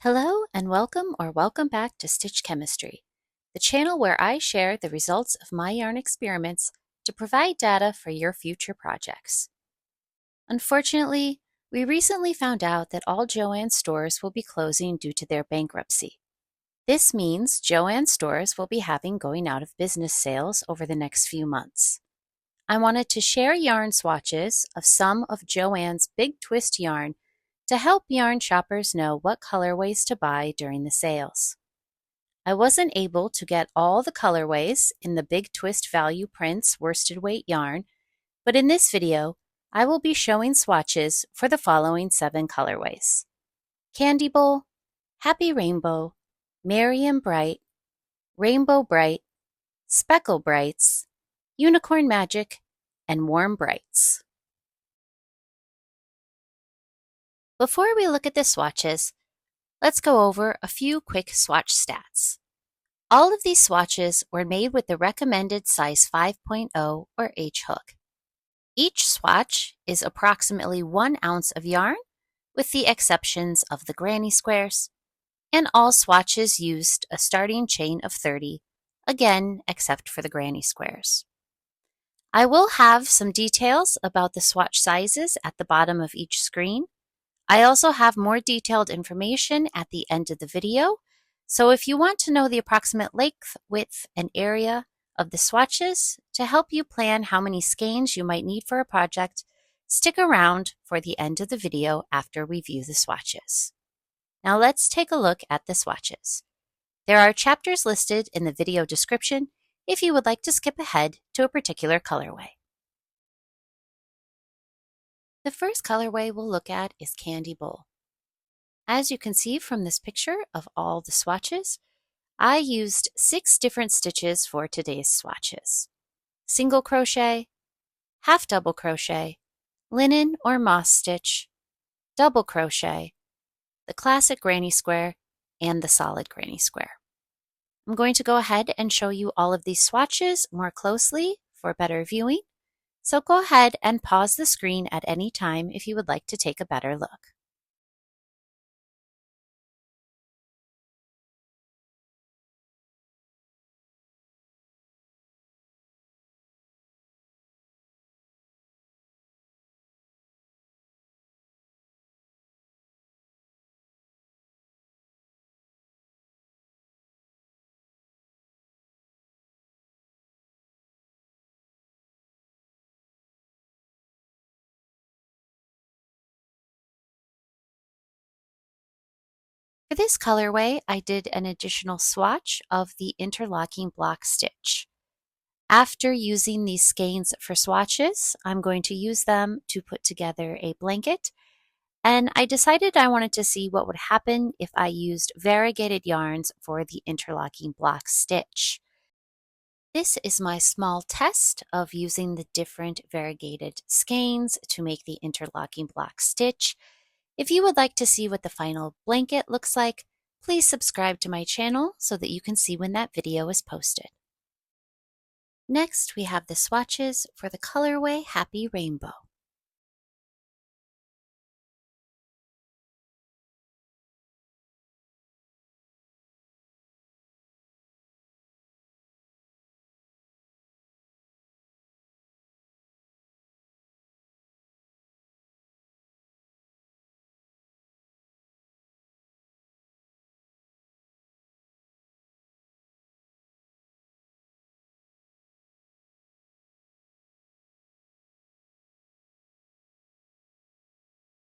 Hello and welcome back to Stitch Chemistry, the channel where I share the results of my yarn experiments to provide data for your future projects. Unfortunately, we recently found out that all Joann stores will be closing due to their bankruptcy. This means Joann stores will be having going out of business sales over the next few months. I wanted to share yarn swatches of some of Joann's big twist yarn to help yarn shoppers know what colorways to buy during the sales. I wasn't able to get all the colorways in the Big Twist Value Prints worsted weight yarn, but in this video, I will be showing swatches for the following 7 colorways: Candy Bowl, Happy Rainbow, Merry and Bright, Rainbow Bright, Speckle Brights, Unicorn Magic, and Warm Brights. Before we look at the swatches, let's go over a few quick swatch stats. All of these swatches were made with the recommended size 5.0 or H hook. Each swatch is approximately 1 ounce of yarn, with the exceptions of the granny squares, and all swatches used a starting chain of 30, again except for the granny squares. I will have some details about the swatch sizes at the bottom of each screen. I also have more detailed information at the end of the video, so if you want to know the approximate length, width, and area of the swatches to help you plan how many skeins you might need for a project, stick around for the end of the video after we view the swatches. Now let's take a look at the swatches. There are chapters listed in the video description if you would like to skip ahead to a particular colorway. The first colorway we'll look at is Candy Bowl. As you can see from this picture of all the swatches, I used 6 different stitches for today's swatches: single crochet, half double crochet, linen or moss stitch, double crochet, the classic granny square, and the solid granny square. I'm going to go ahead and show you all of these swatches more closely for better viewing, so go ahead and pause the screen at any time if you would like to take a better look. For this colorway, I did an additional swatch of the interlocking block stitch. After using these skeins for swatches, I'm going to use them to put together a blanket, and I decided I wanted to see what would happen if I used variegated yarns for the interlocking block stitch. This is my small test of using the different variegated skeins to make the interlocking block stitch. If you would like to see what the final blanket looks like, please subscribe to my channel so that you can see when that video is posted. Next, we have the swatches for the colorway Happy Rainbow.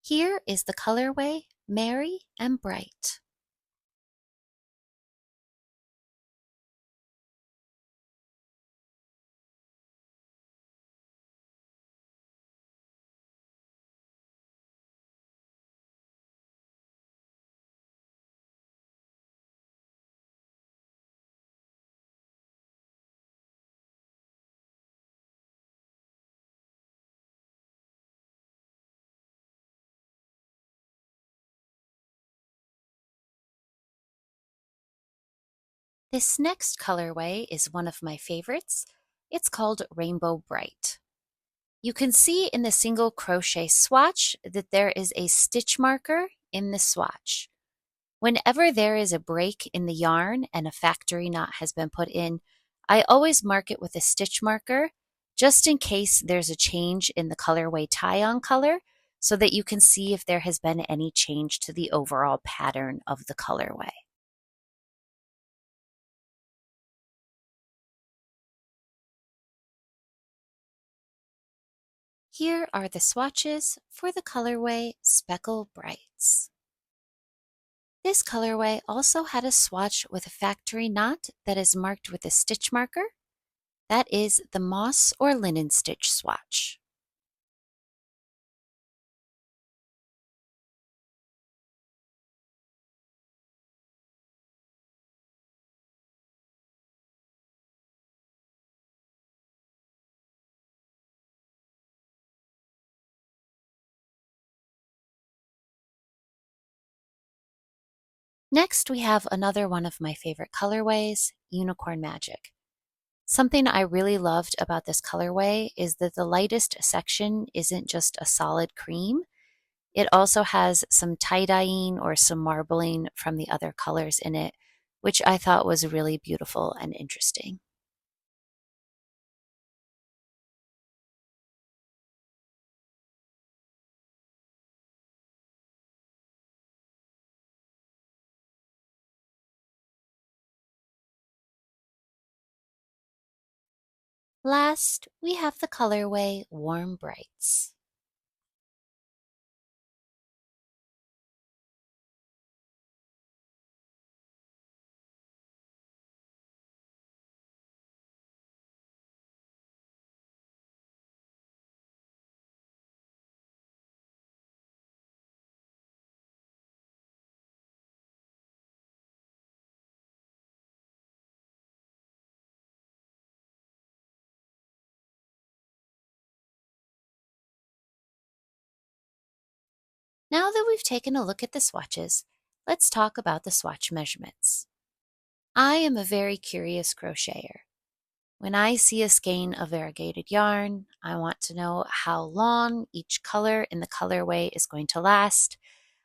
Here is the colorway Merry and Bright. This next colorway is one of my favorites. It's called Rainbow Bright. You can see in the single crochet swatch that there is a stitch marker in the swatch. Whenever there is a break in the yarn and a factory knot has been put in, I always mark it with a stitch marker just in case there's a change in the colorway tie-on color so that you can see if there has been any change to the overall pattern of the colorway. Here are the swatches for the colorway Speckle Brights. This colorway also had a swatch with a factory knot that is marked with a stitch marker. That is the moss or linen stitch swatch. Next, we have another one of my favorite colorways, Unicorn Magic. Something I really loved about this colorway is that the lightest section isn't just a solid cream. It also has some tie-dyeing or some marbling from the other colors in it, which I thought was really beautiful and interesting. Last, we have the colorway Warm Brights. Now that we've taken a look at the swatches, let's talk about the swatch measurements. I am a very curious crocheter. When I see a skein of variegated yarn, I want to know how long each color in the colorway is going to last.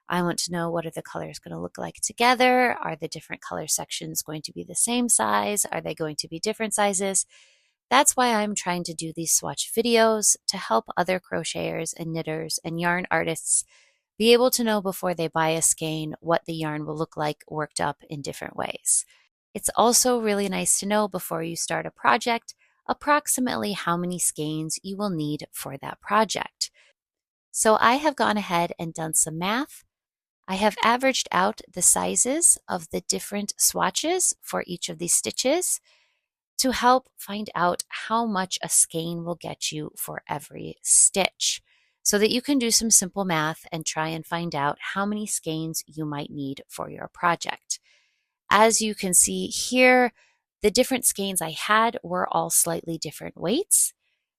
I want to know what are the colors going to look like together. Are the different color sections going to be the same size? Are they going to be different sizes? That's why I'm trying to do these swatch videos to help other crocheters and knitters and yarn artists be able to know before they buy a skein what the yarn will look like worked up in different ways. It's also really nice to know before you start a project approximately how many skeins you will need for that project. So I have gone ahead and done some math. I have averaged out the sizes of the different swatches for each of these stitches to help find out how much a skein will get you for every stitch, so that you can do some simple math and try and find out how many skeins you might need for your project. As you can see here, the different skeins I had were all slightly different weights.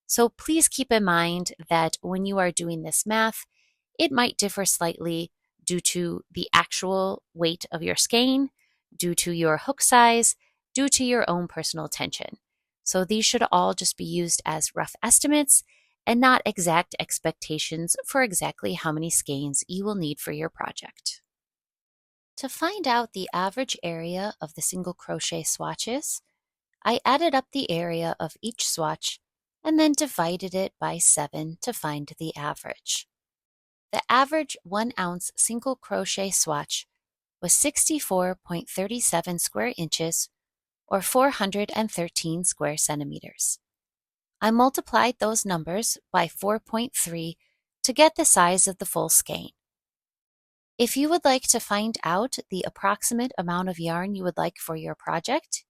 So please keep in mind that when you are doing this math, it might differ slightly due to the actual weight of your skein, due to your hook size, due to your own personal tension. So these should all just be used as rough estimates and not exact expectations for exactly how many skeins you will need for your project. To find out the average area of the single crochet swatches, I added up the area of each swatch and then divided it by 7 to find the average. The average 1 ounce single crochet swatch was 64.37 square inches or 413 square centimeters. I multiplied those numbers by 4.3 to get the size of the full skein. If you would like to find out the approximate amount of yarn you would like for your project,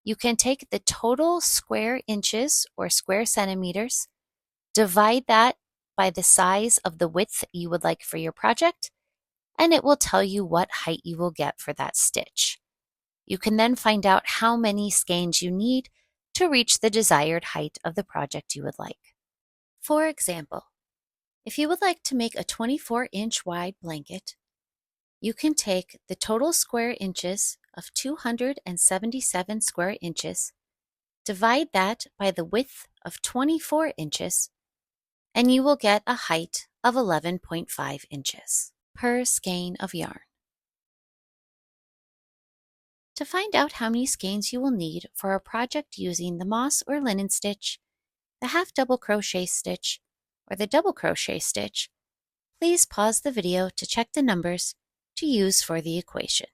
you can take the total square inches or square centimeters, divide that by the size of the width you would like for your project, and it will tell you what height you will get for that stitch. You can then find out how many skeins you need to reach the desired height of the project you would like. For example, if you would like to make a 24-inch wide blanket, you can take the total square inches of 277 square inches, divide that by the width of 24 inches, and you will get a height of 11.5 inches per skein of yarn. To find out how many skeins you will need for a project using the moss or linen stitch, the half double crochet stitch, or the double crochet stitch, please pause the video to check the numbers to use for the equation.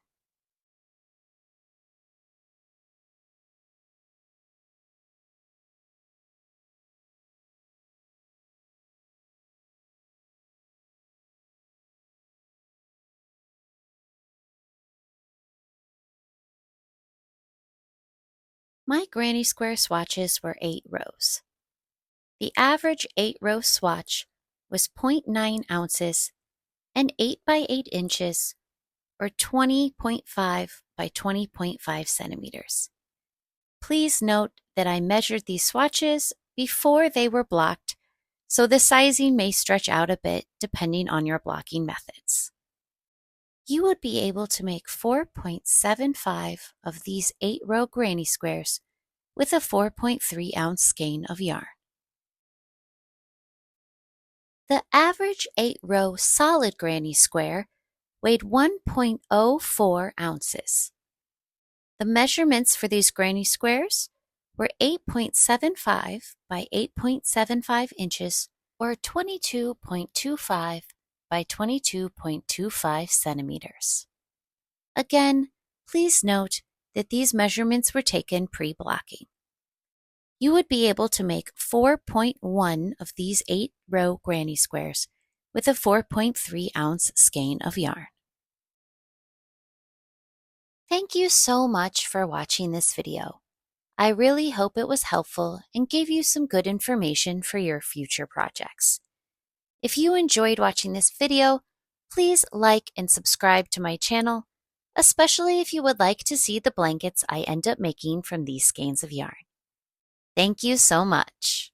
My granny square swatches were 8 rows. The average 8-row swatch was 0.9 ounces and 8 by 8 inches, or 20.5 by 20.5 centimeters. Please note that I measured these swatches before they were blocked, so the sizing may stretch out a bit depending on your blocking methods. You would be able to make 4.75 of these 8-row granny squares with a 4.3 ounce skein of yarn. The average 8-row solid granny square weighed 1.04 ounces. The measurements for these granny squares were 8.75 by 8.75 inches, or 22.25 by 22.25 centimeters. Again, please note that these measurements were taken pre-blocking. You would be able to make 4.1 of these 8-row granny squares with a 4.3 ounce skein of yarn. Thank you so much for watching this video. I really hope it was helpful and gave you some good information for your future projects. If you enjoyed watching this video, please like and subscribe to my channel, especially if you would like to see the blankets I end up making from these skeins of yarn. Thank you so much.